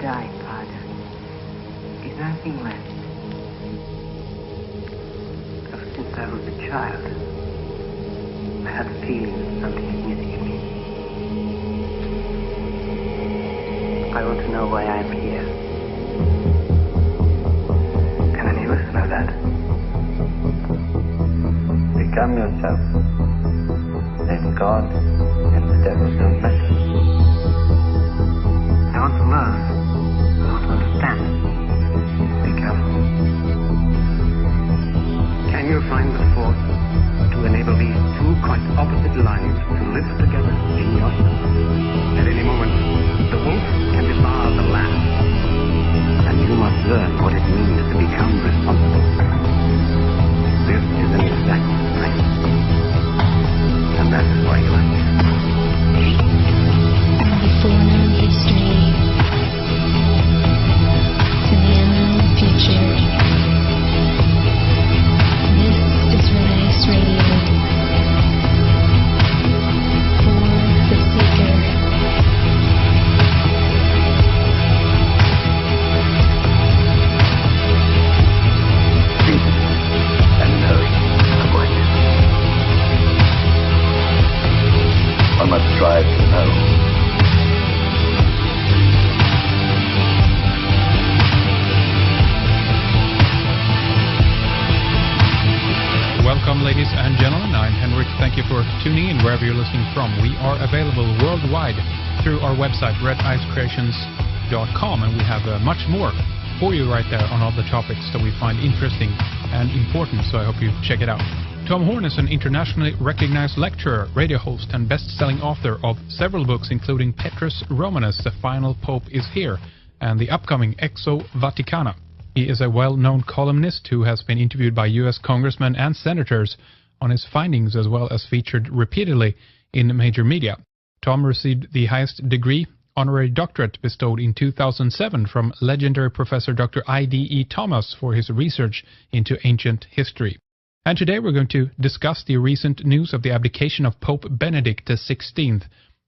die, Father. Is nothing left. Ever since I was a child, I had a feeling that something is missing in me. I want to know why I am here. Can any of us know that? Become yourself. Then God and the devil don't matter. I want to learn. I want to understand. Become. Can you find the force to enable these two quite opposite lives to live together in yourself? At any moment, the wolf can devour the lamb. And you must learn what it means to become responsible. This is an exact science. And that is why you are here. From the foreknown history to the unknown future, this is Red Ice Radio. For the seeker. And knowing what one must strive to know. Welcome, ladies and gentlemen. I'm Henrik. Thank you for tuning in wherever you're listening from. We are available worldwide through our website, redicecreations.com, and we have much more for you right there on all the topics that we find interesting and important, so I hope you check it out. Tom Horn is an internationally recognized lecturer, radio host, and best-selling author of several books, including Petrus Romanus, The Final Pope is Here, and the upcoming Exo Vaticana. He is a well-known columnist who has been interviewed by U.S. congressmen and senators on his findings, as well as featured repeatedly in major media. Tom received the highest degree, honorary doctorate, bestowed in 2007 from legendary Professor Dr. I.D.E. Thomas for his research into ancient history. And today we're going to discuss the recent news of the abdication of Pope Benedict XVI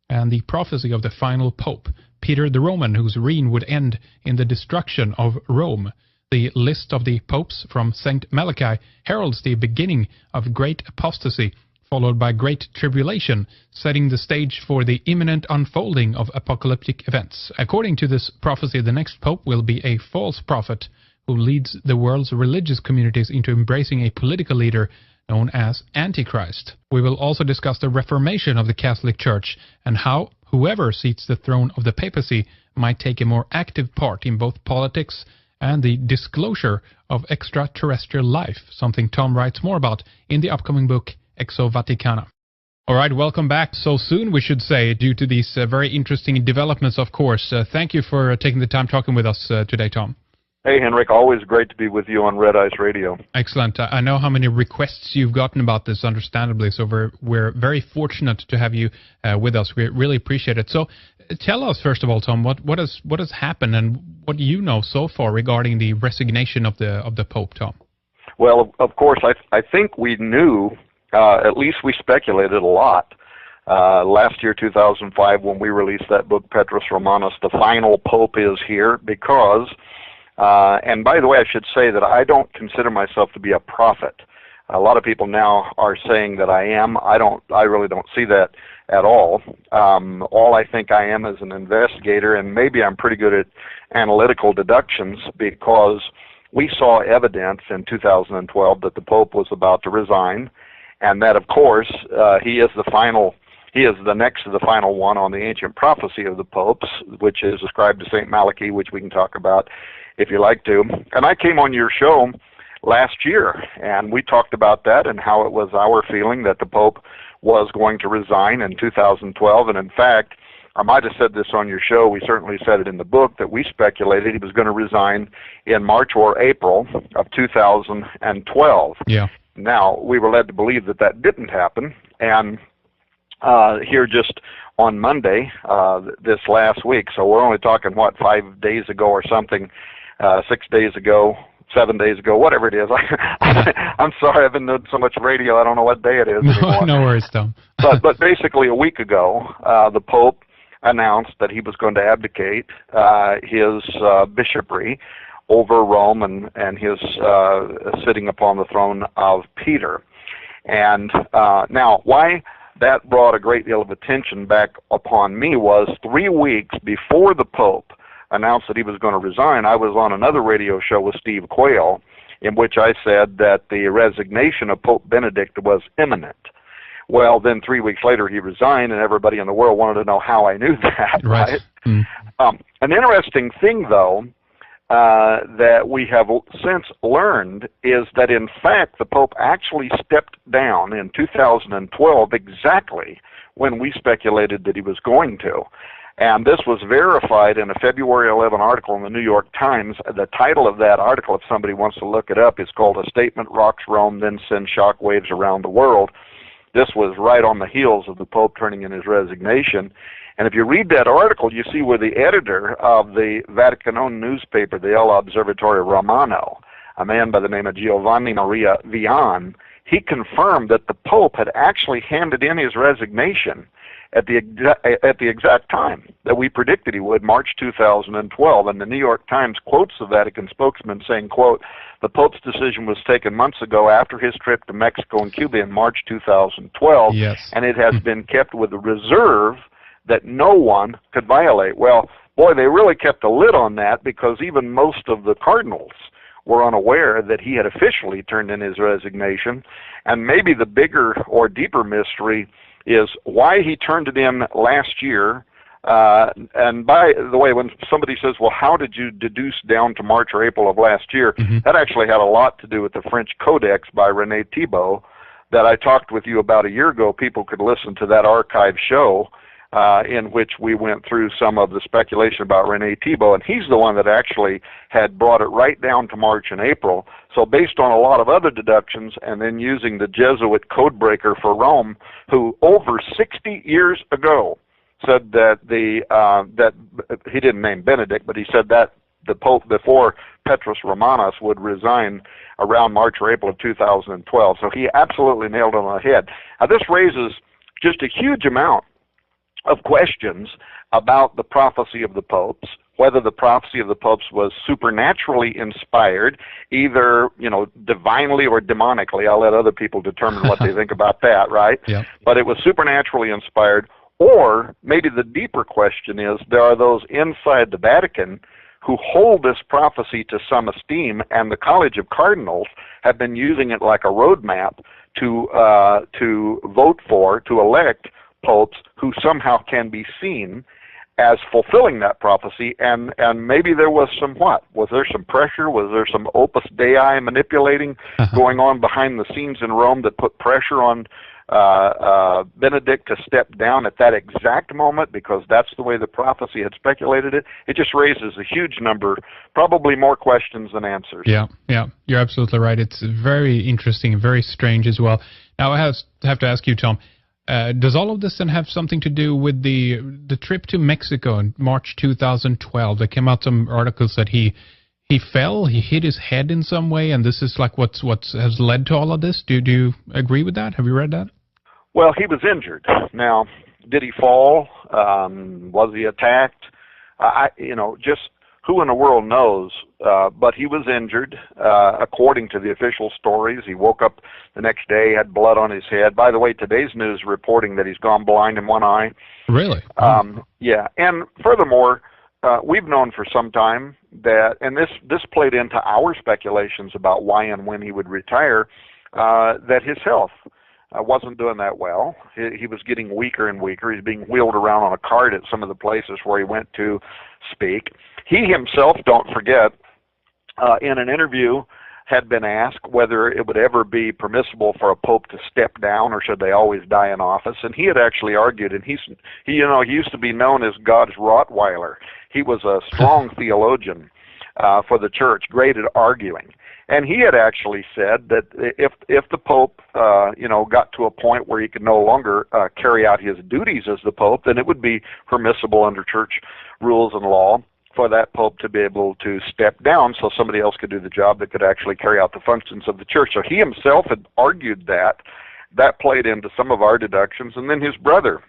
and the prophecy of the final pope, Peter the Roman, whose reign would end in the destruction of Rome. The list of the popes from St. Malachi heralds the beginning of great apostasy, followed by great tribulation, setting the stage for the imminent unfolding of apocalyptic events. According to this prophecy, the next pope will be a false prophet who leads the world's religious communities into embracing a political leader known as Antichrist. We will also discuss the reformation of the Catholic Church and how whoever seats the throne of the papacy might take a more active part in both politics and the disclosure of extraterrestrial life, something Tom writes more about in the upcoming book, Exo Vaticana. All right, welcome back so soon, we should say, due to these very interesting developments, of course. Thank you for taking the time talking with us today, Tom. Hey, Henrik, always great to be with you on Red Ice Radio. Excellent. I know how many requests you've gotten about this, understandably, so we're very fortunate to have you with us. We really appreciate it. So tell us, first of all, Tom, what has happened and what do you know so far regarding the resignation of the Pope, Tom? Well, of course, I think we knew, at least we speculated a lot, last year, 2005, when we released that book, Petrus Romanus, The Final Pope is Here, because... and by the way, I should say that I don't consider myself to be a prophet. A lot of people now are saying that I am. I really don't see that at all. All I think I am is an investigator, and maybe I'm pretty good at analytical deductions, because we saw evidence in 2012 that the Pope was about to resign, and that, of course, he is the next to the final one on the ancient prophecy of the popes, which is ascribed to St. Malachi, which we can talk about if you like to. And I came on your show last year, and we talked about that and how it was our feeling that the Pope was going to resign in 2012. And in fact, I might have said this on your show, we certainly said it in the book, that we speculated he was going to resign in March or April of 2012. Yeah. Now, we were led to believe that that didn't happen, and here just on Monday, this last week, so we're only talking, 5 days ago or something, 6 days ago, 7 days ago, whatever it is. I'm sorry, I've been doing so much radio, I don't know what day it is anymore. No worries, Tom. but basically a week ago, the Pope announced that he was going to abdicate his bishopry over Rome and his sitting upon the throne of Peter. And now, why that brought a great deal of attention back upon me was 3 weeks before the Pope announced that he was going to resign, I was on another radio show with Steve Quayle, in which I said that the resignation of Pope Benedict was imminent. Well, then 3 weeks later he resigned, and everybody in the world wanted to know how I knew that. Right? An interesting thing, though, that we have since learned is that, in fact, the Pope actually stepped down in 2012 exactly when we speculated that he was going to. And this was verified in a February 11 article in the New York Times. The title of that article, if somebody wants to look it up, is called "A Statement Rocks Rome, Then Sends Shockwaves Around the World." This was right on the heels of the Pope turning in his resignation. And if you read that article, you see where the editor of the Vatican-owned newspaper, the El Observatore Romano, a man by the name of Giovanni Maria Vian, he confirmed that the Pope had actually handed in his resignation at the exact time that we predicted he would, March 2012. And the New York Times quotes the Vatican spokesman saying, quote, "The Pope's decision was taken months ago after his trip to Mexico and Cuba in March 2012, and it has been kept with a reserve that no one could violate." Well, boy, they really kept a lid on that, because even most of the cardinals were unaware that he had officially turned in his resignation. And maybe the bigger or deeper mystery is why he turned it in last year. And by the way, when somebody says, well, how did you deduce down to March or April of last year, that actually had a lot to do with the French Codex by René Thibault that I talked with you about a year ago. People could listen to that archive show in which we went through some of the speculation about René Thibault, and he's the one that actually had brought it right down to March and April. So based on a lot of other deductions, and then using the Jesuit codebreaker for Rome, who over 60 years ago said that that he didn't name Benedict, but he said that the Pope before Petrus Romanus would resign around March or April of 2012. So he absolutely nailed it on the head. Now this raises just a huge amount of questions about the prophecy of the popes, whether the prophecy of the popes was supernaturally inspired, either, divinely or demonically. I'll let other people determine what they think about that, right? Yep. But it was supernaturally inspired. Or maybe the deeper question is, there are those inside the Vatican who hold this prophecy to some esteem, and the College of Cardinals have been using it like a roadmap to vote for, to elect popes who somehow can be seen as fulfilling that prophecy. And maybe there was some was there some pressure? Was there some opus dei manipulating going on behind the scenes in Rome that put pressure on Benedict to step down at that exact moment, because that's the way the prophecy had speculated it? It just raises a huge number, probably more questions than answers. Yeah, you're absolutely right. It's very interesting, very strange as well. Now I have to ask you, Tom, does all of this then have something to do with the trip to Mexico in March 2012? There came out some articles that he fell, he hit his head in some way, and this is like what has led to all of this. Do you agree with that? Have you read that? Well, he was injured. Now, did he fall? Was he attacked? Just who in the world knows? But he was injured, according to the official stories. He woke up the next day, had blood on his head. By the way, today's news reporting that he's gone blind in one eye. Really? Yeah. And furthermore, we've known for some time that, and this played into our speculations about why and when he would retire, that his health wasn't doing that well. He was getting weaker and weaker. He's being wheeled around on a cart at some of the places where he went to speak. He himself, don't forget, in an interview had been asked whether it would ever be permissible for a pope to step down, or should they always die in office. And he had actually argued, and he used to be known as God's Rottweiler. He was a strong theologian for the church, great at arguing. And he had actually said that if the Pope, got to a point where he could no longer carry out his duties as the Pope, then it would be permissible under church rules and law for that Pope to be able to step down so somebody else could do the job that could actually carry out the functions of the church. So he himself had argued that. That played into some of our deductions. And then his brother,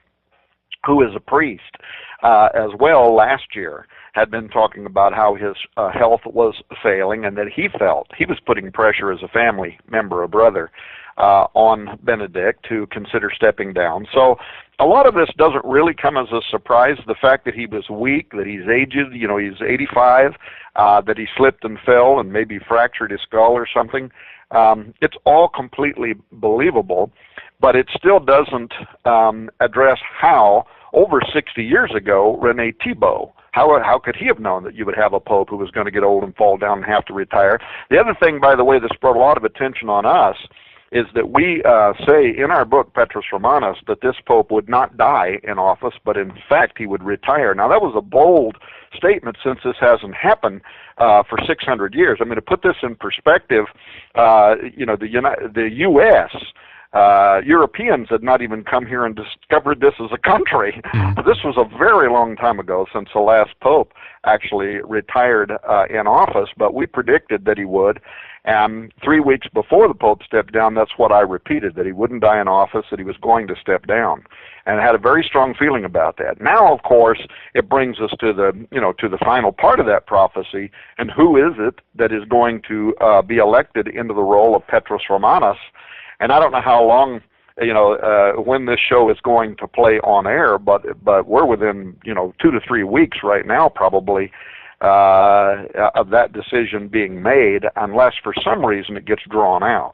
who is a priest as well last year, had been talking about how his health was failing and that he felt he was putting pressure as a family member, a brother, on Benedict to consider stepping down. So a lot of this doesn't really come as a surprise. The fact that he was weak, that he's aged, you know, he's 85, that he slipped and fell and maybe fractured his skull or something, it's all completely believable, but it still doesn't address how, over 60 years ago, Rene Thibault, how could he have known that you would have a pope who was going to get old and fall down and have to retire? The other thing, by the way, that's brought a lot of attention on us is that we say in our book, Petrus Romanus, that this pope would not die in office, but in fact he would retire. Now that was a bold statement since this hasn't happened for 600 years. I mean, to put this in perspective, you know, the U.S., Europeans had not even come here and discovered this as a country. This was a very long time ago since the last pope actually retired in office, but we predicted that he would. And 3 weeks before the pope stepped down, that's what I repeated, that he wouldn't die in office, that he was going to step down. And I had a very strong feeling about that. Now, of course, it brings us to the, you know, to the final part of that prophecy, and who is it that is going to be elected into the role of Petrus Romanus? And I don't know how long, you know, when this show is going to play on air, but we're within, you know, 2 to 3 weeks right now, probably, of that decision being made, unless for some reason it gets drawn out.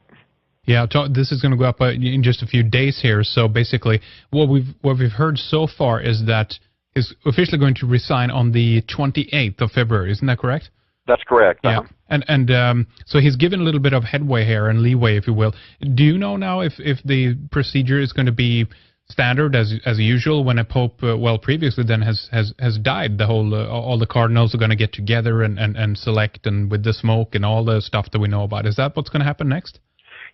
Yeah, this is going to go up in just a few days here. So basically, what we've heard so far is that he's officially going to resign on the 28th of February. Isn't that correct? That's correct. Yeah, and so he's given a little bit of headway here and leeway, if you will. Do you know now if the procedure is going to be standard as usual when a pope, well, previously then has died? The whole all the cardinals are going to get together and select, and with the smoke and all the stuff that we know about. Is that what's going to happen next?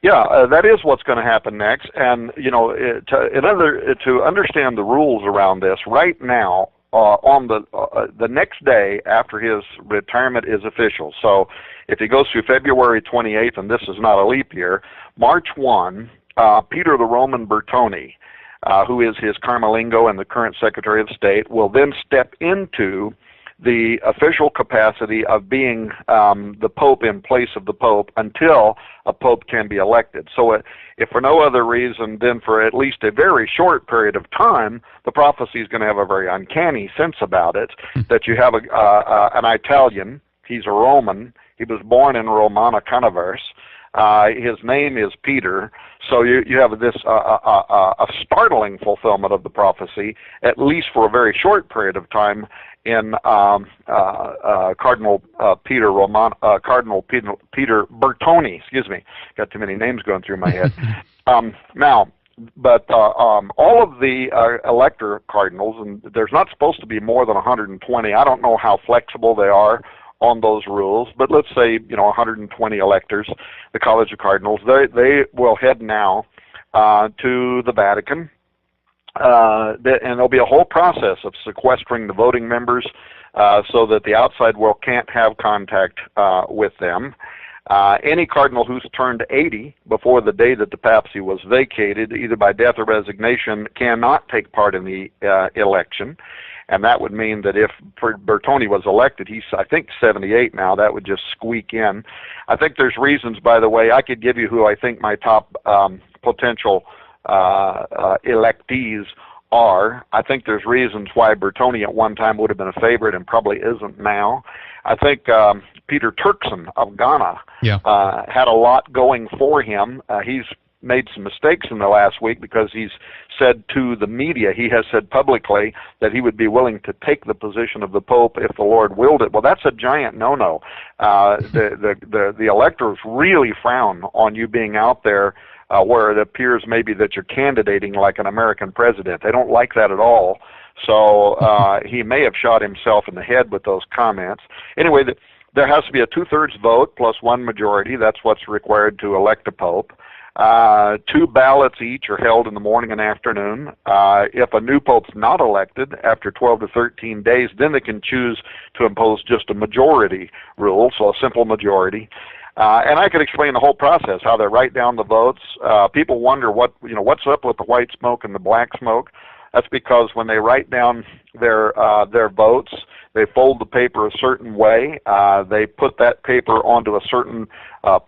Yeah, that is what's going to happen next. And you know, to understand the rules around this, right now, on the next day after his retirement is official. So if he goes through February 28th, and this is not a leap year, March 1, Peter the Roman Bertone, who is his Carmelingo and the current Secretary of State, will then step into the official capacity of being the Pope in place of the Pope until a Pope can be elected. So if for no other reason than for at least a very short period of time, the prophecy is going to have a very uncanny sense about it, that you have an Italian, he's a Roman, he was born in Romana Canaverse, his name is Peter, so you have this a startling fulfillment of the prophecy, at least for a very short period of time, in Cardinal Peter Bertone. Excuse me, got too many names going through my head. Now, but all of the elector cardinals, and there's not supposed to be more than 120. I don't know how flexible they are on those rules, but let's say 120 electors, the College of Cardinals. They will head now to the Vatican. And there'll be a whole process of sequestering the voting members so that the outside world can't have contact with them. Any cardinal who's turned 80 before the day that the papacy was vacated, either by death or resignation, cannot take part in the election. And that would mean that if Bertone was elected, he's, I think, 78 now, that would just squeak in. I think there's reasons, by the way, I could give you who I think my top potential electees are. I think there's reasons why Bertone at one time would have been a favorite and probably isn't now. I think Peter Turkson of Ghana had a lot going for him. He's made some mistakes in the last week because he's said to the media, he has said publicly that he would be willing to take the position of the Pope if the Lord willed it. Well, that's a giant no-no. The electors really frown on you being out there where it appears maybe that you're candidating like an American president. They don't like that at all. So he may have shot himself in the head with those comments. Anyway, there has to be a 2/3 vote plus 1 majority. That's what's required to elect a pope. 2 ballots each are held in the morning and afternoon. If a new pope's not elected after 12 to 13 days, then they can choose to impose just a majority rule, so a simple majority. And I could explain the whole process, how they write down the votes. People wonder what's up with the white smoke and the black smoke. That's because when they write down their votes, they fold the paper a certain way. They put that paper onto a certain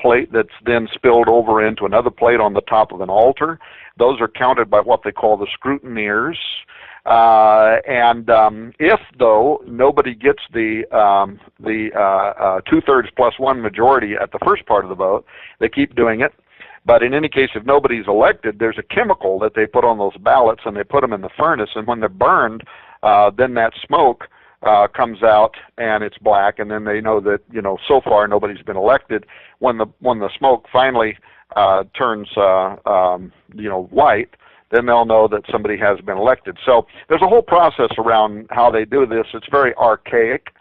plate that's then spilled over into another plate on the top of an altar. Those are counted by what they call the scrutineers. If, though, nobody gets the 2/3 plus 1 majority at the first part of the vote, they keep doing it. But in any case, if nobody's elected, there's a chemical that they put on those ballots, and they put them in the furnace, and when they're burned, then that smoke comes out, and it's black, and then they know that, so far nobody's been elected. When the smoke finally turns, white, then they'll know that somebody has been elected. So there's a whole process around how they do this. It's very archaic,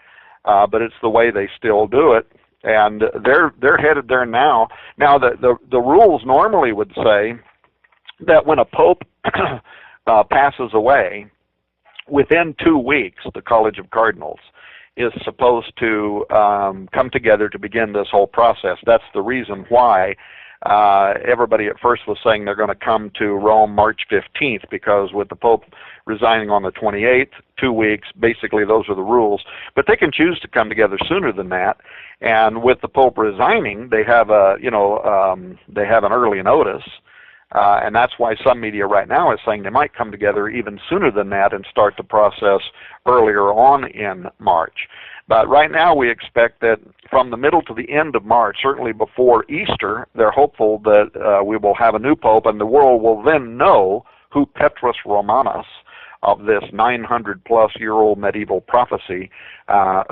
but it's the way they still do it. And they're headed there now. Now the rules normally would say that when a pope passes away, within 2 weeks, the College of Cardinals is supposed to come together to begin this whole process. That's the reason why everybody at first was saying they're going to come to Rome March 15th, because with the Pope resigning on the 28th, 2 weeks, basically those are the rules. But they can choose to come together sooner than that. And with the Pope resigning, they have they have an early notice. And that's why some media right now is saying they might come together even sooner than that and start the process earlier on in March. But right now we expect that from the middle to the end of March, certainly before Easter, they're hopeful that we will have a new pope, and the world will then know who Petrus Romanus, of this 900-plus-year-old medieval prophecy,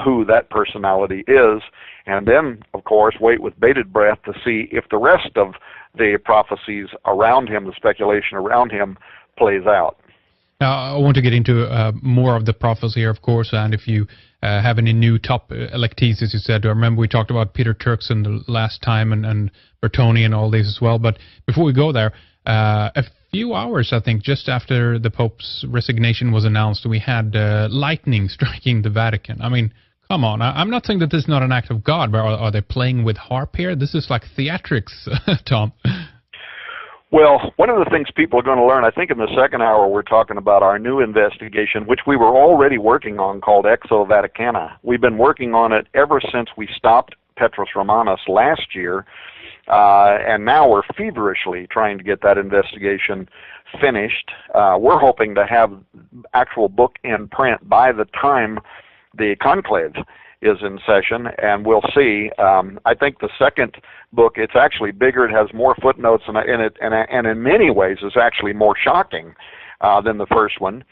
who that personality is, and then, of course, wait with bated breath to see if the rest of the prophecies around him, the speculation around him, plays out. Now, I want to get into more of the prophecy here, of course, and if you have any new top electees, as you said. I remember we talked about Peter Turkson the last time, and Bertoni and all these as well. But before we go there, a few hours, I think, just after the Pope's resignation was announced, we had lightning striking the Vatican. I mean, come on. I'm not saying that this is not an act of God, but are they playing with harp here? This is like theatrics, Tom. Well, one of the things people are going to learn, I think in the second hour we're talking about our new investigation, which we were already working on, called Exo Vaticana. We've been working on it ever since we stopped Petrus Romanus last year, and now we're feverishly trying to get that investigation finished. We're hoping to have actual book in print by the time the conclave is in session, and we'll see. I think the second book, it's actually bigger, it has more footnotes in it, and in many ways is actually more shocking than the first one.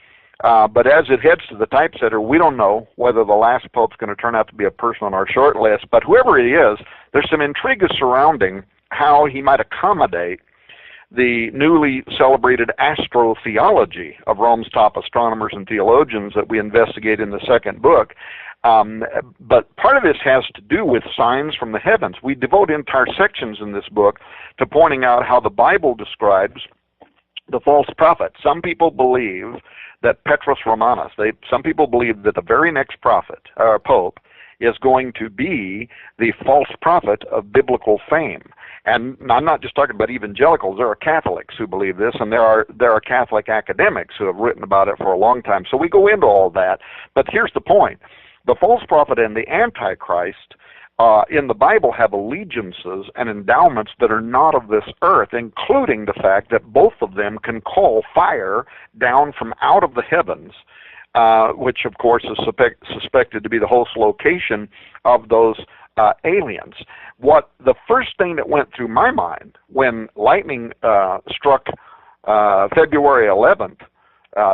But as it heads to the typesetter, we don't know whether the last pope's going to turn out to be a person on our short list, but whoever he is, there's some intrigue surrounding how he might accommodate the newly celebrated astrotheology of Rome's top astronomers and theologians that we investigate in the second book. But part of this has to do with signs from the heavens. We devote entire sections in this book to pointing out how the Bible describes the false prophet. Some people believe that Petrus Romanus, some people believe that the very next prophet, or pope, is going to be the false prophet of biblical fame. And I'm not just talking about evangelicals. There are Catholics who believe this, and there are Catholic academics who have written about it for a long time. So we go into all that. But here's the point. The false prophet and the Antichrist in the Bible have allegiances and endowments that are not of this earth, including the fact that both of them can call fire down from out of the heavens, which of course is suspected to be the host location of those aliens. The first thing that went through my mind when lightning struck February 11th,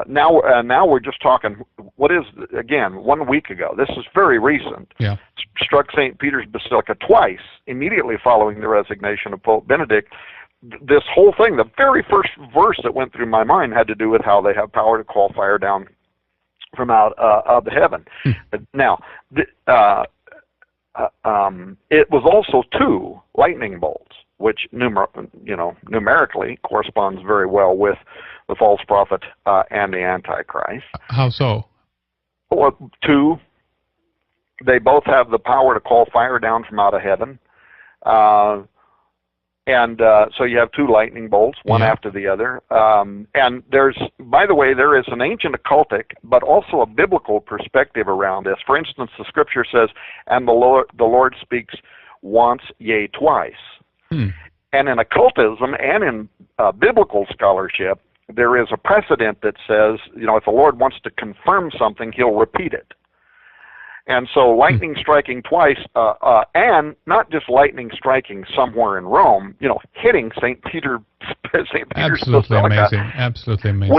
now we're just talking, what is, again, 1 week ago. This is very recent. Yeah. Struck St. Peter's Basilica twice, immediately following the resignation of Pope Benedict. This whole thing, the very first verse that went through my mind had to do with how they have power to call fire down from out of the heaven. Now, it was also 2 lightning bolts, which numerically corresponds very well with the false prophet and the Antichrist. How so? Well, 2. They both have the power to call fire down from out of heaven. And so you have two lightning bolts, one after the other. And there's, by the way, there is an ancient occultic, but also a biblical perspective around this. For instance, the scripture says, and the Lord speaks once, yea, twice. And in occultism and in biblical scholarship, there is a precedent that says, if the Lord wants to confirm something, he'll repeat it. And so lightning striking twice, and not just lightning striking somewhere in Rome, hitting St. Peter's Absolutely Basilica, amazing. Absolutely amazing.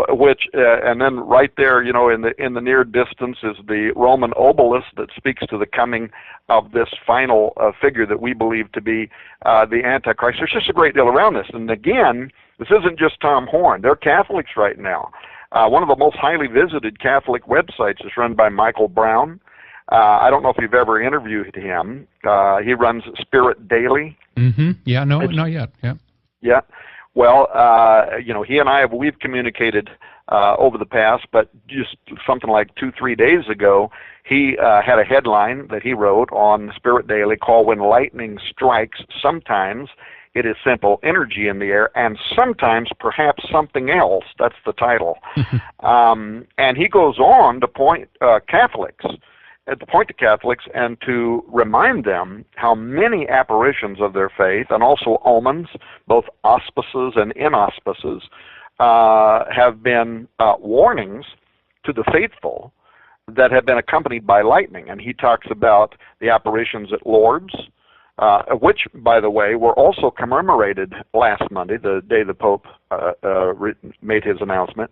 Which and then right there, in the near distance is the Roman obelisk that speaks to the coming of this final figure that we believe to be the Antichrist. There's just a great deal around this. And again, this isn't just Tom Horn. They're Catholics right now. One of the most highly visited Catholic websites is run by Michael Brown. I don't know if you've ever interviewed him. He runs Spirit Daily. Yeah, no, not yet. Yeah. Yeah. Well, he and we've communicated over the past, but just something like 2-3 days ago, he had a headline that he wrote on Spirit Daily called "When Lightning Strikes, Sometimes It is Simple Energy in the Air, and Sometimes Perhaps Something Else." That's the title. And he goes on to point Catholics and to remind them how many apparitions of their faith, and also omens, both auspices and inauspices, have been warnings to the faithful that have been accompanied by lightning. And he talks about the apparitions at Lourdes, which, by the way, were also commemorated last Monday, the day the Pope made his announcement.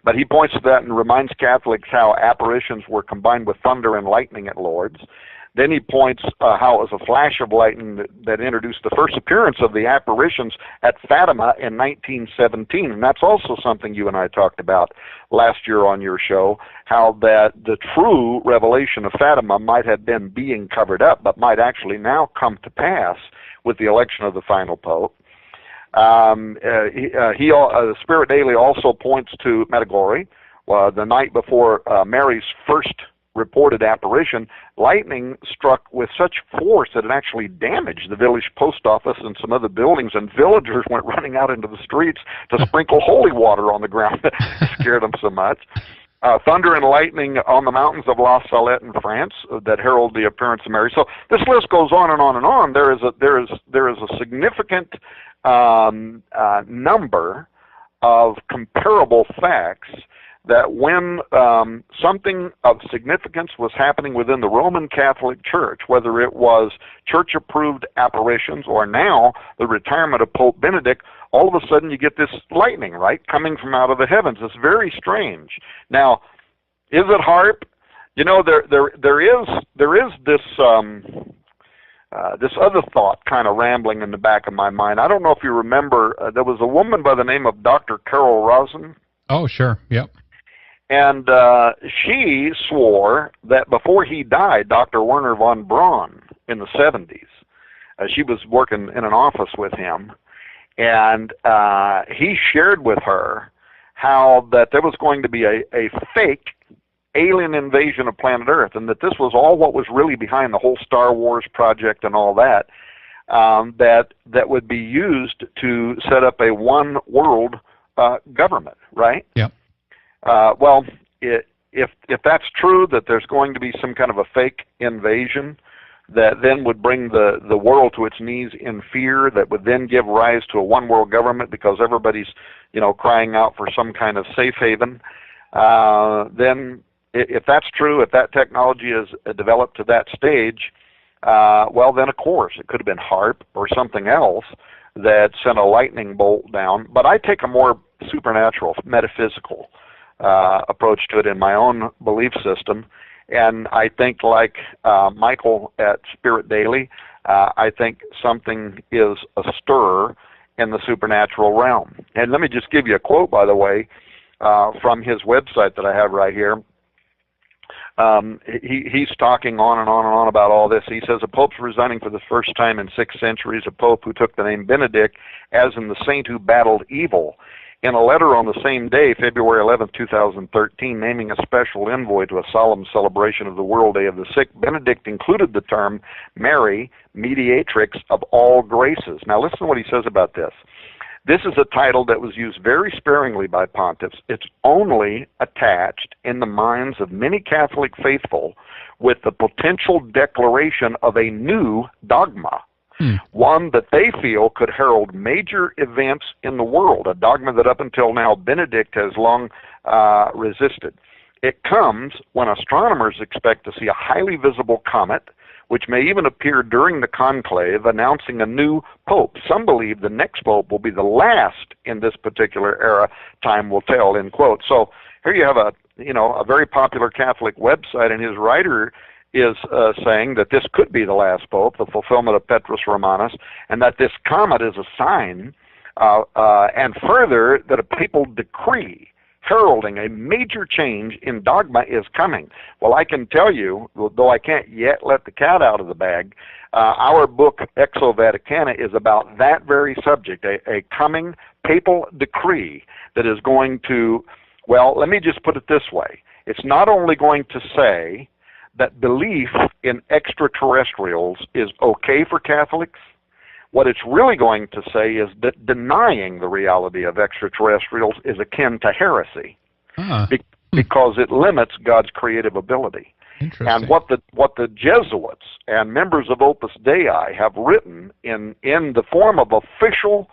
But he points to that and reminds Catholics how apparitions were combined with thunder and lightning at Lourdes. Then he points how it was a flash of lightning that introduced the first appearance of the apparitions at Fatima in 1917. And that's also something you and I talked about last year on your show, how that the true revelation of Fatima might have been being covered up, but might actually now come to pass with the election of the final Pope. Spirit Daily also points to Medjugorje. The night before Mary's first reported apparition, lightning struck with such force that it actually damaged the village post office and some other buildings, and villagers went running out into the streets to sprinkle holy water on the ground. It scared them so much. Thunder and lightning on the mountains of La Salette in France that herald the appearance of Mary. So this list goes on and on and on. There is a significant number of comparable facts that when something of significance was happening within the Roman Catholic Church, whether it was church-approved apparitions or now the retirement of Pope Benedict, all of a sudden you get this lightning, right, coming from out of the heavens. It's very strange. Now, is it HAARP? There is this this other thought kind of rambling in the back of my mind. I don't know if you remember, there was a woman by the name of Dr. Carol Rosen. Oh, sure. Yep. And she swore that before he died, Dr. Werner von Braun, in the 70s, she was working in an office with him, and he shared with her how that there was going to be a fake alien invasion of planet Earth, and that this was all what was really behind the whole Star Wars project and all that, that would be used to set up a one world government, right? Yeah. Well, if that's true, that there's going to be some kind of a fake invasion that then would bring the world to its knees in fear, that would then give rise to a one world government because everybody's crying out for some kind of safe haven, then if that's true, if that technology is developed to that stage, well, then of course it could have been HAARP or something else that sent a lightning bolt down. But I take a more supernatural, metaphysical approach to it in my own belief system, and I think, like Michael at Spirit Daily, I think something is astir in the supernatural realm. And let me just give you a quote, by the way, from his website that I have right here. He's talking on and on and on about all this. He says, a pope's resigning for the first time in 6 centuries, a pope who took the name Benedict, as in the saint who battled evil. in a letter on the same day, February 11, 2013, naming a special envoy to a solemn celebration of the World Day of the Sick, Benedict included the term Mary, mediatrix of all graces. Now listen to what he says about this. This is a title that was used very sparingly by pontiffs. It's only attached in the minds of many Catholic faithful with the potential declaration of a new dogma, one that they feel could herald major events in the world, a dogma that up until now Benedict has long resisted. It comes when astronomers expect to see a highly visible comet, which may even appear during the conclave, announcing a new pope. Some believe the next pope will be the last in this particular era. Time will tell, end quote. So here you have a very popular Catholic website, and his writer is saying that this could be the last pope, the fulfillment of Petrus Romanus, and that this comet is a sign, and further, that a papal decree heralding a major change in dogma is coming. Well, I can tell you, though I can't yet let the cat out of the bag, our book, Exo Vaticana, is about that very subject, a coming papal decree that is going to, well, let me just put it this way. It's not only going to say that belief in extraterrestrials is okay for Catholics. What it's really going to say is that denying the reality of extraterrestrials is akin to heresy, because it limits God's creative ability. And what the Jesuits and members of Opus Dei have written in the form of official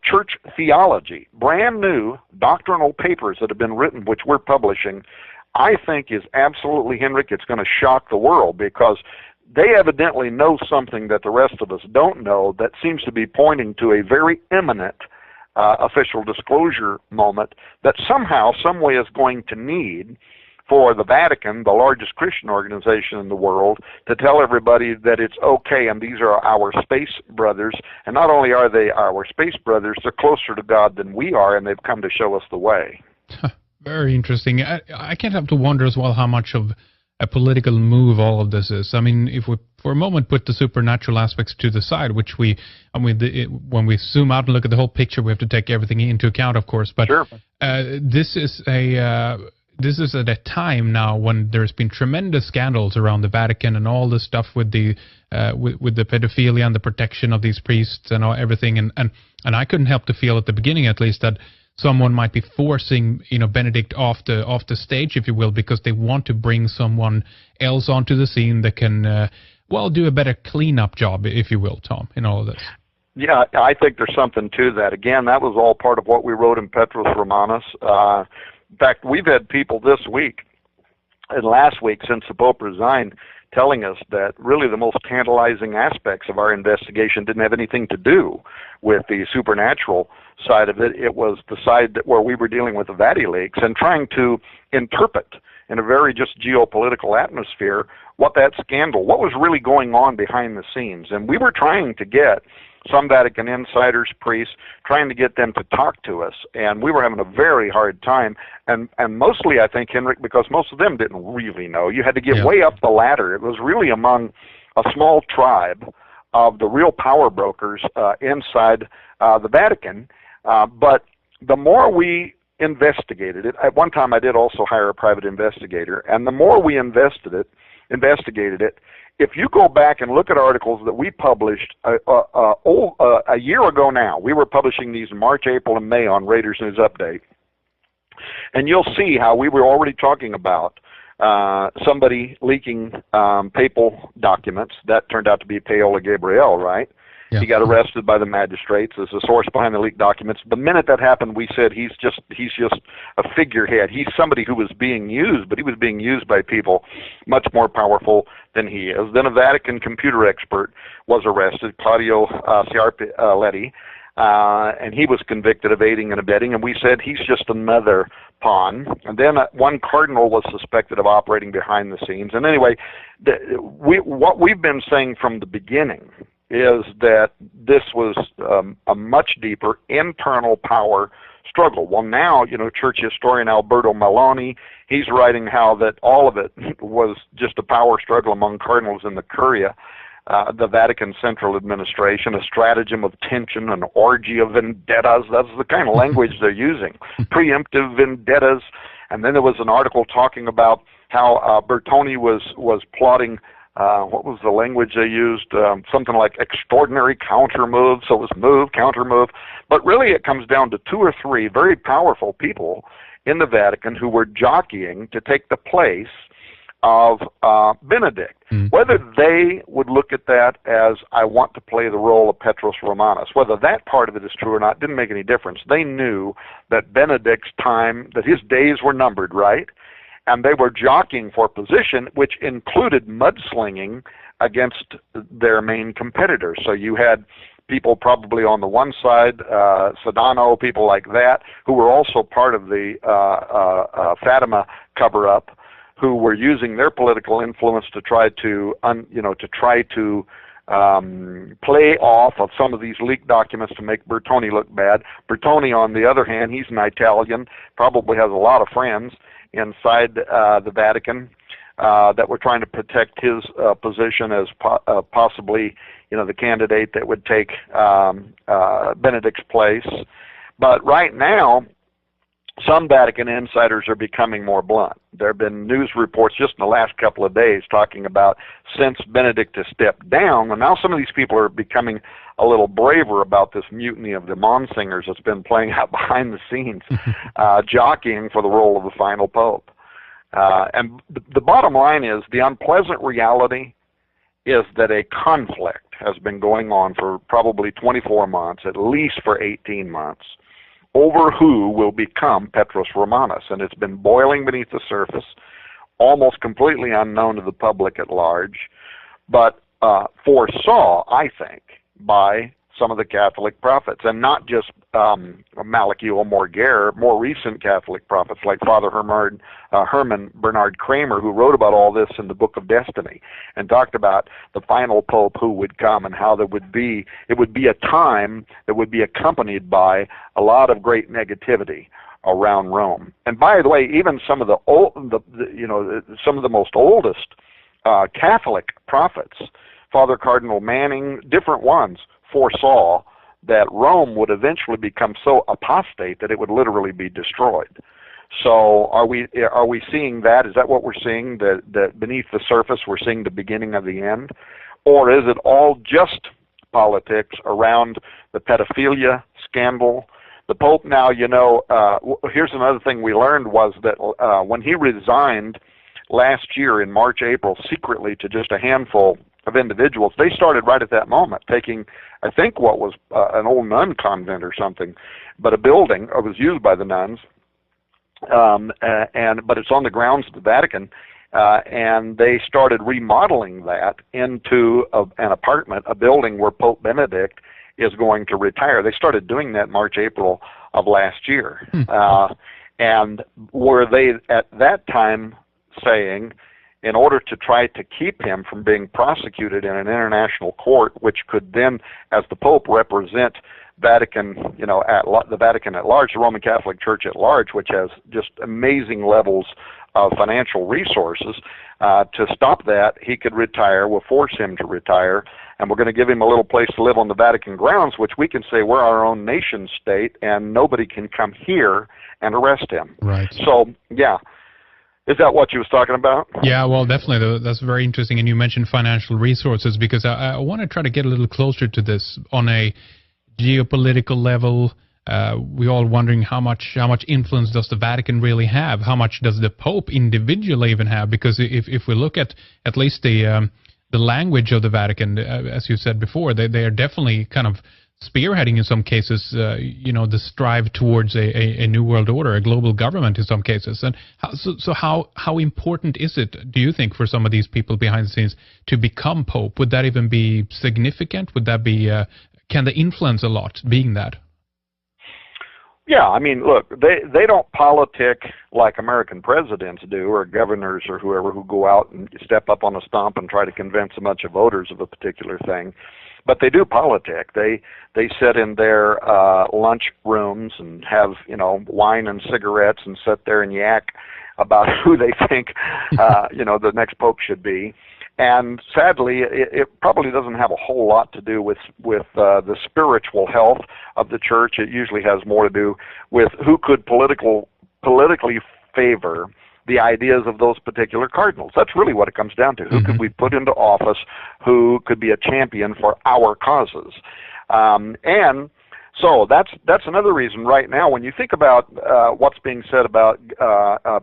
church theology, brand new doctrinal papers that have been written, which we're publishing, I think is absolutely, Henrik, it's going to shock the world, because they evidently know something that the rest of us don't know that seems to be pointing to a very imminent official disclosure moment that somehow, some way is going to need for the Vatican, the largest Christian organization in the world, to tell everybody that it's okay and these are our space brothers. And not only are they our space brothers, they're closer to God than we are, and they've come to show us the way. Very interesting. I can't help to wonder as well how much of a political move all of this is. I mean, if we for a moment put the supernatural aspects to the side, which when we zoom out and look at the whole picture, we have to take everything into account, of course. But sure. This is at a time now when there's been tremendous scandals around the Vatican and all this stuff with the pedophilia and the protection of these priests and everything. And I couldn't help to feel at the beginning, at least, that someone might be forcing, Benedict off the stage, if you will, because they want to bring someone else onto the scene that can, do a better cleanup job, if you will, Tom, in all of this. Yeah, I think there's something to that. Again, that was all part of what we wrote in Petrus Romanus. In fact, we've had people this week and last week, since the Pope resigned, telling us that really the most tantalizing aspects of our investigation didn't have anything to do with the supernatural side of it. It was the side where we were dealing with the Vati leaks and trying to interpret in a very just geopolitical atmosphere what that scandal, what was really going on behind the scenes. And we were trying to get some Vatican insiders, priests, trying to get them to talk to us, and we were having a very hard time, and mostly, I think, Henrik, because most of them didn't really know. You had to get way up the ladder. It was really among a small tribe of the real power brokers inside the Vatican, but the more we investigated it, at one time I did also hire a private investigator, and the more we investigated it, if you go back and look at articles that we published a year ago now, we were publishing these in March, April, and May on Raiders News Update, and you'll see how we were already talking about somebody leaking papal documents. That turned out to be Paola Gabriel, right? Yeah. He got arrested by the magistrates as the source behind the leaked documents. The minute that happened, we said he's just a figurehead. He's somebody who was being used, but he was being used by people much more powerful than he is. Then a Vatican computer expert was arrested, Claudio Sciarpaletti, and he was convicted of aiding and abetting, and we said he's just another pawn. And then one cardinal was suspected of operating behind the scenes. And anyway, what we've been saying from the beginning is that this was a much deeper internal power struggle. Well, now, church historian Alberto Maloney, he's writing how that all of it was just a power struggle among cardinals in the Curia. the Vatican Central Administration, a stratagem of tension, an orgy of vendettas. That's the kind of language they're using. Preemptive vendettas. And then there was an article talking about how Bertoni was plotting, what was the language they used? Something like extraordinary counter moves. So it was move, counter move. But really it comes down to 2 or 3 very powerful people in the Vatican who were jockeying to take the place of Benedict. Whether they would look at that as, I want to play the role of Petrus Romanus, whether that part of it is true or not, didn't make any difference. They knew that Benedict's time, that his days were numbered, right? And they were jockeying for position, which included mudslinging against their main competitors. So you had people probably on the one side, Sedano, people like that, who were also part of the Fatima cover-up, who were using their political influence to try to, play off of some of these leaked documents to make Bertoni look bad. Bertoni, on the other hand, he's an Italian, probably has a lot of friends inside the Vatican that were trying to protect his position as possibly, the candidate that would take Benedict's place. But right now, some Vatican insiders are becoming more blunt. There have been news reports just in the last couple of days talking about since Benedict has stepped down, and now some of these people are becoming a little braver about this mutiny of the Monsignors that's been playing out behind the scenes, jockeying for the role of the final pope. And the bottom line is, the unpleasant reality is that a conflict has been going on for probably 24 months, at least for 18 months, over who will become Petrus Romanus. And it's been boiling beneath the surface, almost completely unknown to the public at large, but foresaw, I think, by some of the Catholic prophets, and not just Malachi or Morger, more recent Catholic prophets like Father Herman Bernard Kramer, who wrote about all this in the Book of Destiny and talked about the final pope who would come and how it would be a time that would be accompanied by a lot of great negativity around Rome. And by the way, even some of the some of the most oldest Catholic prophets, Father Cardinal Manning, different ones, foresaw that Rome would eventually become so apostate that it would literally be destroyed. So are we seeing that? Is that what we're seeing, that beneath the surface we're seeing the beginning of the end? Or is it all just politics around the pedophilia scandal? The Pope now, here's another thing we learned was that when he resigned last year in March, April, secretly to just a handful of individuals, they started right at that moment taking, I think, what was an old nun convent or something, but a building, it was used by the nuns, but it's on the grounds of the Vatican, and they started remodeling that into an apartment, a building where Pope Benedict is going to retire. They started doing that March, April of last year. And were they at that time saying, in order to try to keep him from being prosecuted in an international court, which could then, as the Pope, represent Vatican, the Vatican at large, the Roman Catholic Church at large, which has just amazing levels of financial resources, to stop that, he could retire. We'll force him to retire, and we're going to give him a little place to live on the Vatican grounds, which we can say we're our own nation state, and nobody can come here and arrest him. Right. So, yeah. Is that what you was talking about? Yeah, well, definitely. That's very interesting. And you mentioned financial resources, because I want to try to get a little closer to this on a geopolitical level. We're all wondering how much influence does the Vatican really have? How much does the Pope individually even have? Because if we look at least the language of the Vatican, as you said before, they are definitely kind of spearheading in some cases, the strive towards a new world order, a global government in some cases. And how important is it, do you think, for some of these people behind the scenes to become Pope? Would that even be significant? Would that be, can they influence a lot being that? Yeah, I mean, look, they don't politic like American presidents do, or governors or whoever, who go out and step up on a stump and try to convince a bunch of voters of a particular thing. But they do politic. They sit in their lunch rooms and have wine and cigarettes and sit there and yak about who they think the next pope should be. And sadly, it probably doesn't have a whole lot to do with the spiritual health of the church. It usually has more to do with who could politically favor the ideas of those particular cardinals. That's really what it comes down to. Who could we put into office who could be a champion for our causes? And so that's another reason right now when you think about what's being said about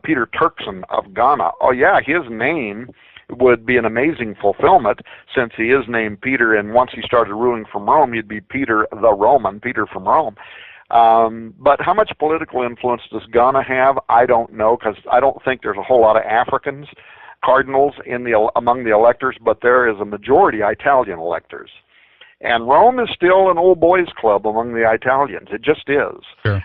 Peter Turkson of Ghana. Oh yeah, his name would be an amazing fulfillment since he is named Peter, and once he started ruling from Rome, he'd be Peter the Roman, Peter from Rome. But how much political influence does Ghana have? I don't know, because I don't think there's a whole lot of Africans cardinals among the electors, but there is a majority Italian electors. And Rome is still an old boys club among the Italians. It just is. Sure.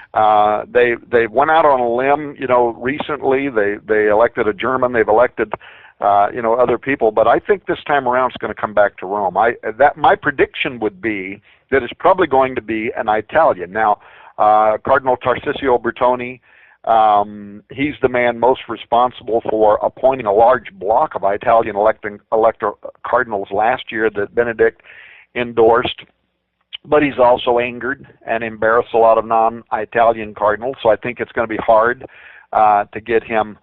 They went out on a limb, recently. They elected a German. They've elected, other people. But I think this time around it's going to come back to Rome. My prediction would be that it's probably going to be an Italian. Now, Cardinal Tarcisio Bertone, he's the man most responsible for appointing a large block of Italian elector cardinals last year that Benedict endorsed, but he's also angered and embarrassed a lot of non-Italian cardinals, so I think it's going to be hard to get him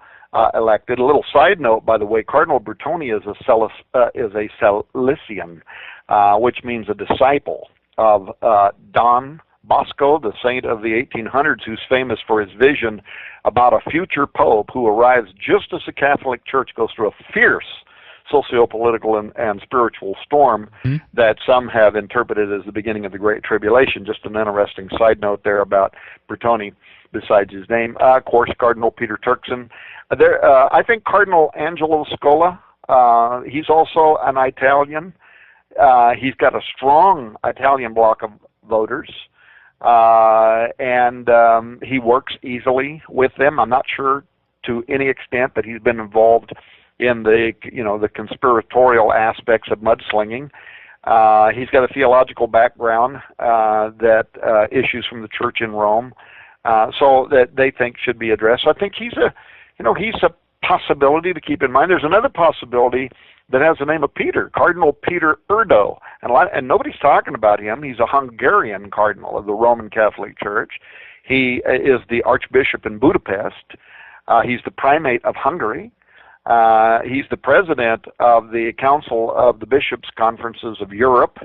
elected. A little side note, by the way, Cardinal Bertone is a Salesian, which means a disciple of Don Bosco, the saint of the 1800s, who's famous for his vision about a future pope who arrives just as the Catholic Church goes through a fierce socio-political and spiritual storm that some have interpreted as the beginning of the Great Tribulation. Just an interesting side note there about Bertone, besides his name. Of course, Cardinal Peter Turkson. I think Cardinal Angelo Scola, he's also an Italian. He's got a strong Italian bloc of voters, and he works easily with them. I'm not sure to any extent that he's been involved in the conspiratorial aspects of mudslinging. He's got a theological background that issues from the church in Rome, so that they think should be addressed. So I think he's a possibility to keep in mind. There's another possibility that has the name of Peter, Cardinal Peter Erdo, and nobody's talking about him. He's a Hungarian cardinal of the Roman Catholic Church. He is the Archbishop in Budapest. He's the primate of Hungary. He's the president of the Council of the Bishops' Conferences of Europe,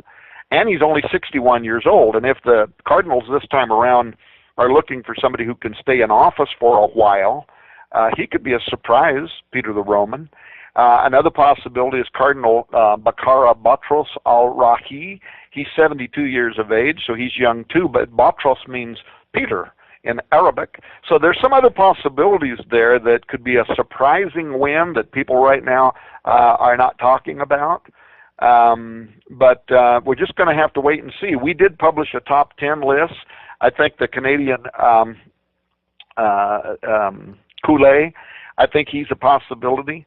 and he's only 61 years old. And if the cardinals this time around are looking for somebody who can stay in office for a while, he could be a surprise, Peter the Roman. Another possibility is Cardinal Bakara Batros al-Rahi. He's 72 years of age, so he's young too, but Batros means Peter in Arabic. So there's some other possibilities there that could be a surprising win that people right now are not talking about. But we're just going to have to wait and see. We did publish a top 10 list. I think the Canadian Coulet, I think he's a possibility.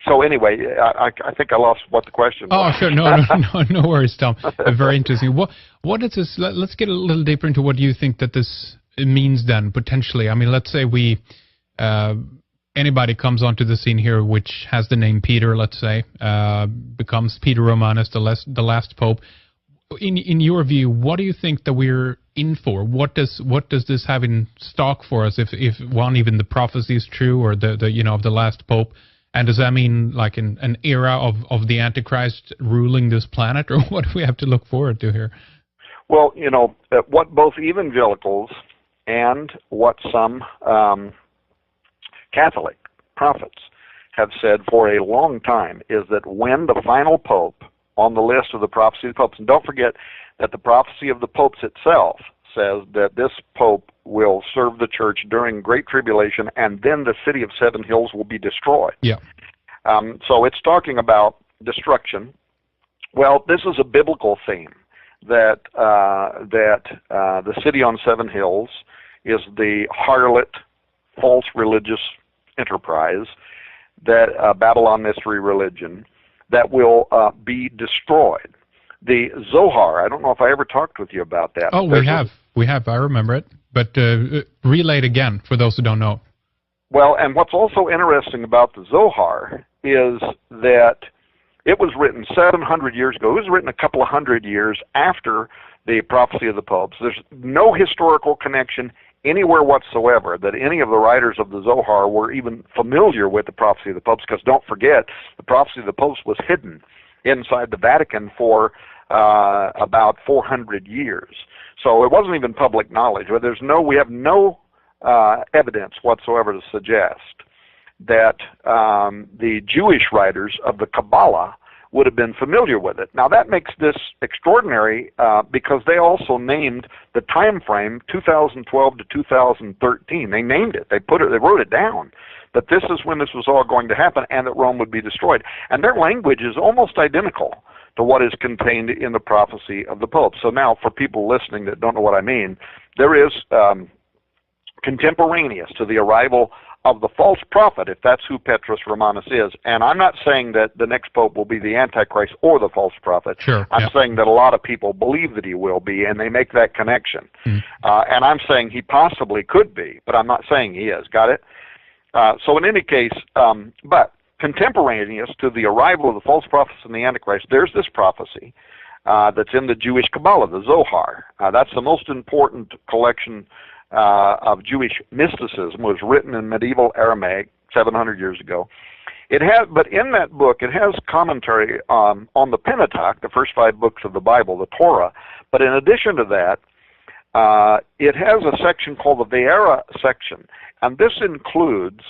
So anyway, I think I lost what the question was. Oh, sure. No worries, Tom. Very interesting. What is this? Let's get a little deeper into what you think that this means then, potentially. I mean, let's say anybody comes onto the scene here which has the name Peter, let's say, becomes Peter Romanus, the last pope. In your view, what do you think that we're in for? What does this have in stock for us if even the prophecy is true, or the of the last pope? And does that mean like an era of the Antichrist ruling this planet, or what do we have to look forward to here? Well, what both evangelicals and what some Catholic prophets have said for a long time is that when the final pope on the list of the prophecy of the popes, and don't forget that the prophecy of the popes itself says that this pope will serve the church during Great Tribulation, and then the city of Seven Hills will be destroyed. Yeah. So it's talking about destruction. Well, this is a biblical theme that the city on Seven Hills is the harlot, false religious enterprise, that Babylon mystery religion that will be destroyed. The Zohar, I don't know if I ever talked with you about that. Oh, we have. I remember it. But relay it again for those who don't know. Well, and what's also interesting about the Zohar is that it was written 700 years ago. It was written a couple of hundred years after the prophecy of the popes. There's no historical connection anywhere whatsoever that any of the writers of the Zohar were even familiar with the prophecy of the popes, because don't forget, the prophecy of the popes was hidden inside the Vatican for about 400 years. So it wasn't even public knowledge. But we have no evidence whatsoever to suggest that the Jewish writers of the Kabbalah would have been familiar with it. Now that makes this extraordinary because they also named the time frame 2012 to 2013. They named it. They wrote it down. That this is when this was all going to happen, and that Rome would be destroyed. And their language is almost identical to what is contained in the prophecy of the Pope. So now, for people listening that don't know what I mean, there is contemporaneous to the arrival of the false prophet, if that's who Petrus Romanus is. And I'm not saying that the next Pope will be the Antichrist or the false prophet. Sure, I'm saying that a lot of people believe that he will be, and they make that connection. And I'm saying he possibly could be, but I'm not saying he is. Got it? So in any case, but contemporaneous to the arrival of the false prophets and the Antichrist, there's this prophecy that's in the Jewish Kabbalah, the Zohar. That's the most important collection of Jewish mysticism. Was written in medieval Aramaic 700 years ago. But in that book, it has commentary on the Pentateuch, the first 5 books of the Bible, the Torah. But in addition to that, it has a section called the Ve'era section, and this includes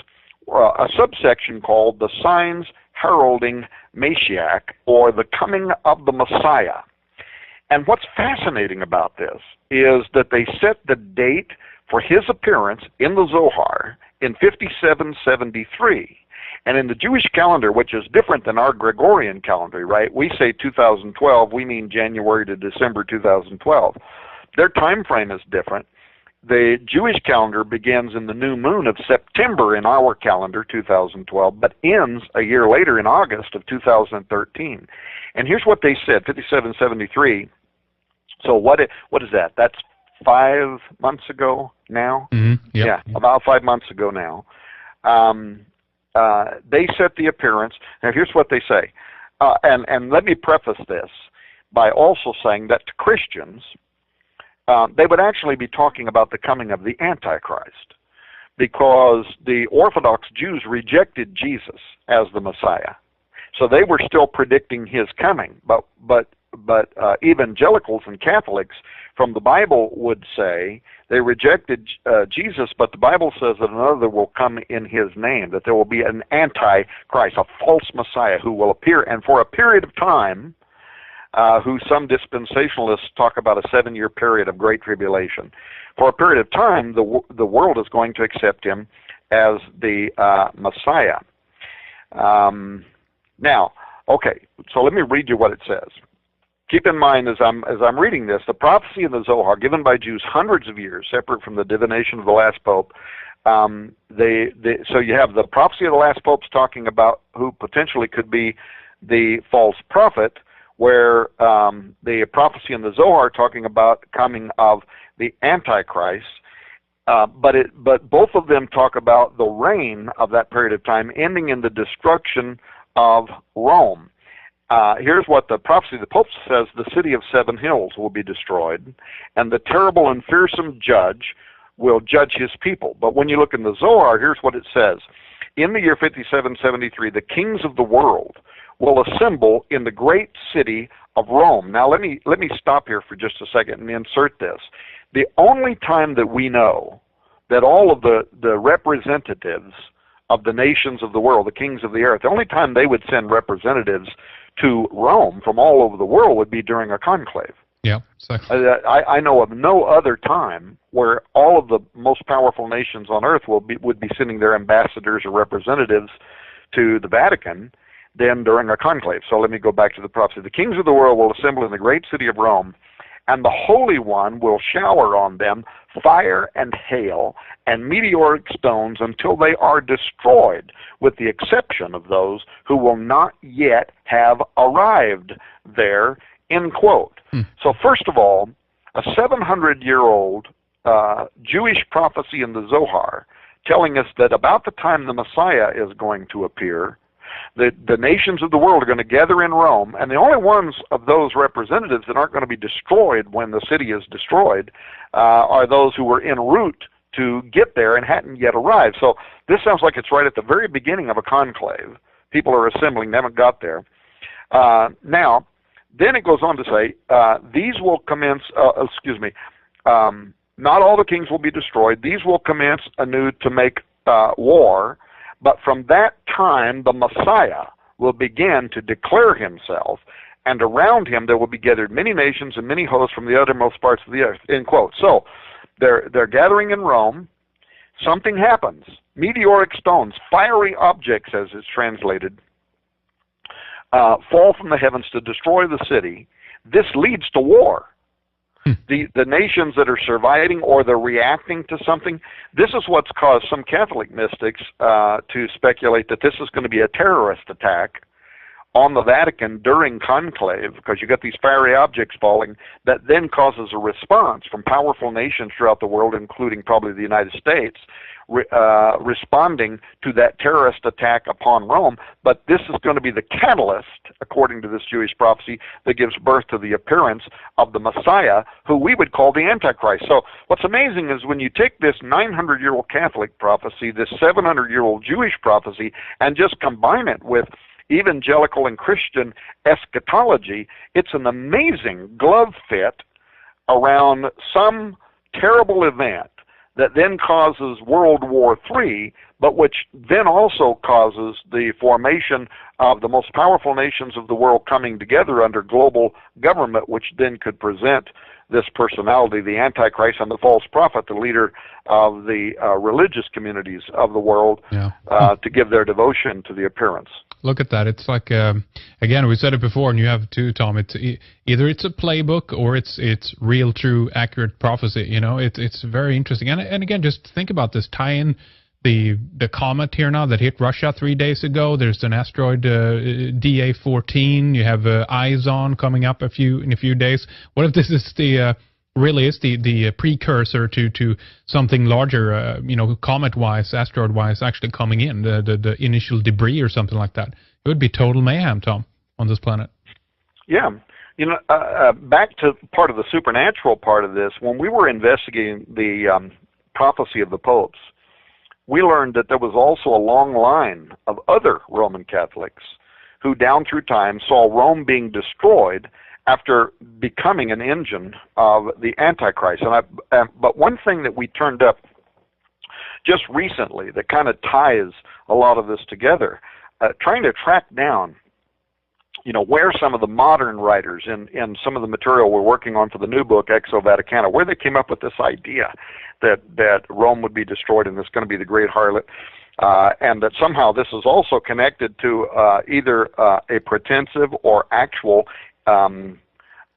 a subsection called the Signs Heralding Mashiach, or the Coming of the Messiah. And what's fascinating about this is that they set the date for his appearance in the Zohar in 5773. And in the Jewish calendar, which is different than our Gregorian calendar, right? We say 2012, we mean January to December 2012. Their time frame is different. The Jewish calendar begins in the new moon of September in our calendar, 2012, but ends a year later in August of 2013. And here's what they said, 5773. So what is that? That's 5 months ago now? Yeah, about 5 months ago now. They set the appearance. Now here's what they say. And let me preface this by also saying that to Christians, they would actually be talking about the coming of the Antichrist, because the Orthodox Jews rejected Jesus as the Messiah. So they were still predicting his coming. But evangelicals and Catholics from the Bible would say they rejected Jesus, but the Bible says that another will come in his name, that there will be an Antichrist, a false Messiah who will appear, and for a period of time, who some dispensationalists talk about a 7-year period of great tribulation. For a period of time, the world is going to accept him as the Messiah. Now, okay, so let me read you what it says. Keep in mind, as I'm reading this, the prophecy in the Zohar, given by Jews hundreds of years, separate from the divination of the last pope. So you have the prophecy of the last popes talking about who potentially could be the false prophet, where the prophecy in the Zohar talking about coming of the Antichrist. But both of them talk about the reign of that period of time ending in the destruction of Rome. Here's what the prophecy of the Pope says: the city of 7 hills will be destroyed, and the terrible and fearsome judge will judge his people. But when you look in the Zohar, here's what it says. In the year 5773, the kings of the world will assemble in the great city of Rome. Now let me stop here for just a second and insert this. The only time that we know that all of the representatives of the nations of the world, the kings of the earth, the only time they would send representatives to Rome from all over the world would be during a conclave. Yeah. I know of no other time where all of the most powerful nations on earth would be sending their ambassadors or representatives to the Vatican than during a conclave. So let me go back to the prophecy. The kings of the world will assemble in the great city of Rome, and the Holy One will shower on them fire and hail and meteoric stones until they are destroyed, with the exception of those who will not yet have arrived there, end quote. So first of all, a 700-year-old Jewish prophecy in the Zohar telling us that about the time the Messiah is going to appear, the nations of the world are going to gather in Rome, and the only ones of those representatives that aren't going to be destroyed when the city is destroyed are those who were en route to get there and hadn't yet arrived. So this sounds like it's right at the very beginning of a conclave. People are assembling, they haven't got there. Now, then it goes on to say, these will commence, not all the kings will be destroyed. These will commence anew to make war, but from that time the Messiah will begin to declare himself, and around him there will be gathered many nations and many hosts from the uttermost parts of the earth, end quote. So they're gathering in Rome. Something happens. Meteoric stones, fiery objects as it's translated, fall from the heavens to destroy the city. This leads to war. The nations that are surviving or they're reacting to something, this is what's caused some Catholic mystics to speculate that this is going to be a terrorist attack on the Vatican during conclave, because you got these fiery objects falling that then causes a response from powerful nations throughout the world, including probably the United States, responding to that terrorist attack upon Rome. But this is going to be the catalyst, according to this Jewish prophecy, that gives birth to the appearance of the Messiah, who we would call the Antichrist. So what's amazing is when you take this 900-year-old Catholic prophecy, this 700-year-old Jewish prophecy, and just combine it with evangelical and Christian eschatology, it's an amazing glove fit around some terrible event that then causes World War III, but which then also causes the formation of the most powerful nations of the world coming together under global government, which then could present this personality, the Antichrist and the false prophet, the leader of the religious communities of the world, to give their devotion to the appearance. Look at that. It's like, again, we said it before, and you have too, Tom. It's either it's a playbook or it's real, true, accurate prophecy. You know, it's very interesting. And again, just think about this. Tie in the comet here now that hit Russia 3 days ago. There's an asteroid DA14. You have Izon coming up in a few days. What if this is really is the precursor to something larger, comet-wise, asteroid-wise, actually coming in, the initial debris or something like that? It would be total mayhem, Tom, on this planet. Yeah. Back to part of the supernatural part of this, when we were investigating the prophecy of the popes, we learned that there was also a long line of other Roman Catholics who down through time saw Rome being destroyed after becoming an engine of the Antichrist. But one thing that we turned up just recently that kind of ties a lot of this together, trying to track down, where some of the modern writers in some of the material we're working on for the new book, Exo Vaticana, where they came up with this idea that Rome would be destroyed and it's going to be the great harlot, and that somehow this is also connected to either a pretensive or actual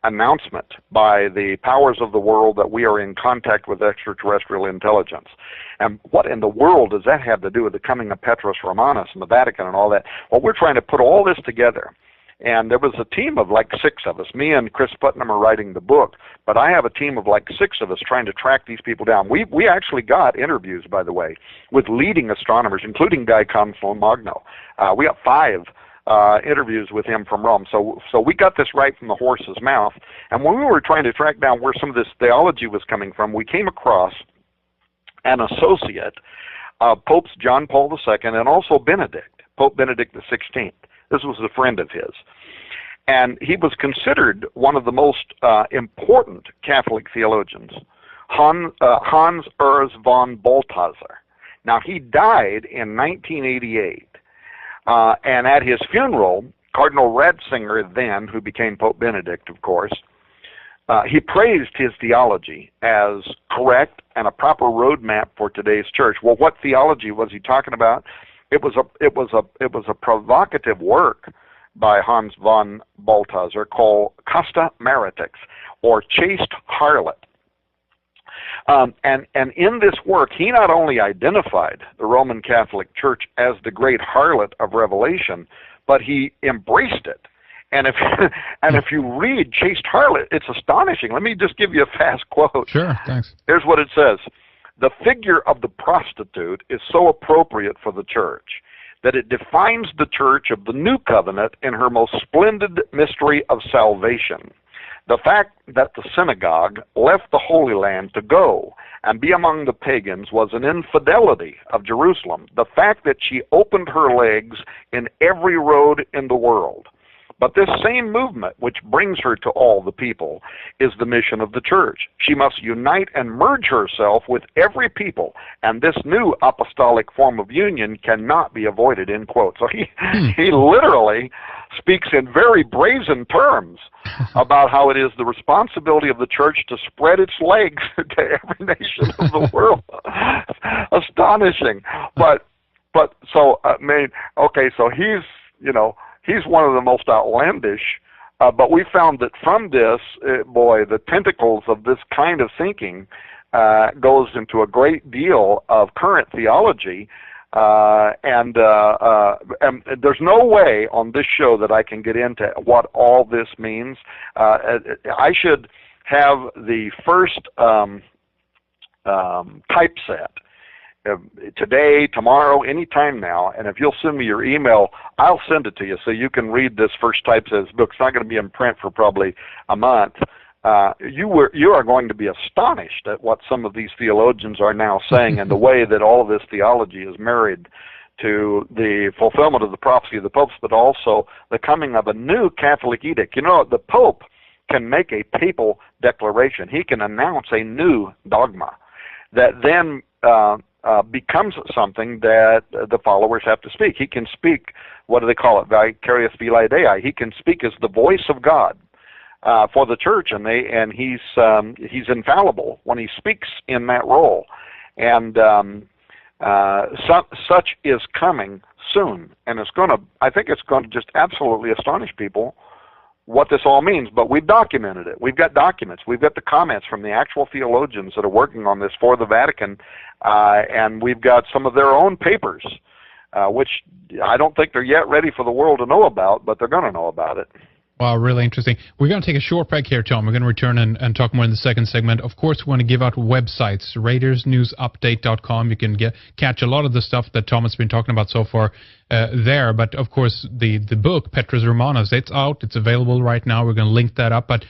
announcement by the powers of the world that we are in contact with extraterrestrial intelligence. And what in the world does that have to do with the coming of Petrus Romanus and the Vatican and all that? Well, we're trying to put all this together. And there was a team of like 6 of us. Me and Chris Putnam are writing the book, but I have a team of like 6 of us trying to track these people down. We actually got interviews, by the way, with leading astronomers, including Guy Conflon-Magno. We got 5 interviews with him from Rome. So we got this right from the horse's mouth. And when we were trying to track down where some of this theology was coming from, we came across an associate of Popes John Paul II and also Benedict, Pope Benedict XVI. This was a friend of his. And he was considered one of the most important Catholic theologians, Hans Urs von Balthasar. Now, he died in 1988. And at his funeral, Cardinal Ratzinger then, who became Pope Benedict, of course, he praised his theology as correct and a proper roadmap for today's church. Well, what theology was he talking about? It was a provocative work by Hans von Balthasar called Casta Maritix, or Chaste Harlot. And in this work, he not only identified the Roman Catholic Church as the great harlot of Revelation, but he embraced it. And if you read Chaste Harlot, it's astonishing. Let me just give you a fast quote. Sure, thanks. Here's what it says. The figure of the prostitute is so appropriate for the church that it defines the church of the new covenant in her most splendid mystery of salvation. The fact that the synagogue left the Holy Land to go and be among the pagans was an infidelity of Jerusalem. The fact that she opened her legs in every road in the world. But this same movement, which brings her to all the people, is the mission of the church. She must unite and merge herself with every people, and this new apostolic form of union cannot be avoided, end quote. So he literally speaks in very brazen terms about how it is the responsibility of the church to spread its legs to every nation of the world. Astonishing. But so, I mean, okay, so he's, you know, he's one of the most outlandish, but we found that from this, boy, the tentacles of this kind of thinking goes into a great deal of current theology, and there's no way on this show that I can get into what all this means. I should have the first typeset today, tomorrow, anytime now, and if you'll send me your email, I'll send it to you so you can read this first typeset book. It's not going to be in print for probably a month. You are going to be astonished at what some of these theologians are now saying and the way that all of this theology is married to the fulfillment of the prophecy of the popes, but also the coming of a new Catholic edict. You know, the Pope can make a papal declaration. He can announce a new dogma that then becomes something that the followers have to speak. He can speak, what do they call it, vicarious vili Dei. He can speak as the voice of God for the church, and he's infallible when he speaks in that role. And such is coming soon, and I think it's going to just absolutely astonish people what this all means. But we've documented it. We've got documents. We've got the comments from the actual theologians that are working on this for the Vatican, and we've got some of their own papers, which I don't think they're yet ready for the world to know about, but they're going to know about it. Wow, really interesting. We're going to take a short break here, Tom. We're going to return and talk more in the second segment. Of course, we want to give out websites, RaidersNewsUpdate.com. You can catch a lot of the stuff that Tom has been talking about so far there. But, of course, the book, Petrus Romanus, it's out. It's available right now. We're going to link that up. But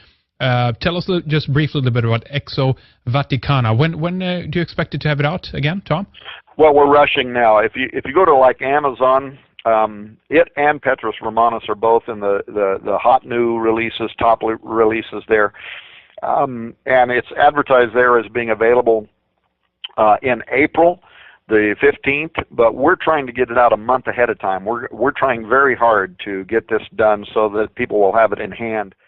tell us just briefly a little bit about Exo Vaticana. When do you expect it to have it out again, Tom? Well, we're rushing now. If you go to like Amazon, it and Petrus Romanus are both in the hot new releases, top releases there, and it's advertised there as being available in April the 15th, but we're trying to get it out a month ahead of time. We're trying very hard to get this done so that people will have it in hand